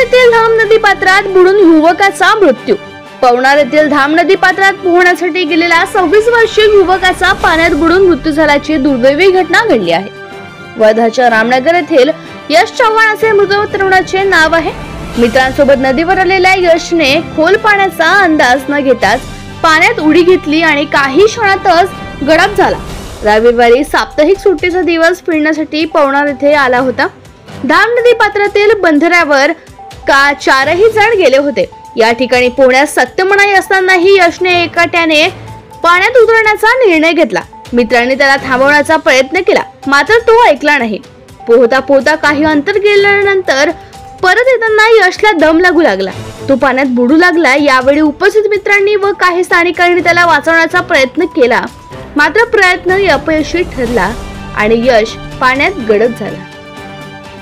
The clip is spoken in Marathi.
येथील धाम नदी पात्रात बुडून युवकाचा मृत्यू। पवनार येथील धाम नदी पात्रात पोहण्यासाठी गेलेला 26 वर्षीय युवकाचा पाण्यात बुडून मृत्यू झाल्याची दुर्दैवी घटना घडली आहे। वर्धाच्या रामनगर येथील यश चव्हाण असे मृत तरुणाचे नाव आहे। मित्रांसोबत नदीवर आलेल्या यशने खोल पाण्याचा अंदाज न घेताच पाण्यात उडी घेतली आणि काही क्षणातच गडप झाला। रविवारी साप्ताहिक सुट्टीचा दिवस फिरण्यासाठी पवनार येथे आला होता। धाम नदी पात्रातील बंधाऱ्यावर चारही जण गेले होते। या ठिकाणी पोहण्यास सक्त मनाई असतानाही यशने एकट्याने पाण्यात उतरण्याचा निर्णय घेतला। मित्रांनी त्याला थांबवण्याचा प्रयत्न केला, मात्र तो ऐकला नाही। पोहता पोहता काही अंतर गेल्यानंतर परत येताना यशला दम लागू लागला, तो पाण्यात बुडू लागला। यावेळी उपस्थित मित्रांनी व काही स्थानिकांनी त्याला वाचवण्याचा प्रयत्न केला, मात्र प्रयत्न अपयशी ठरला आणि यश पाण्यात गडप झाला।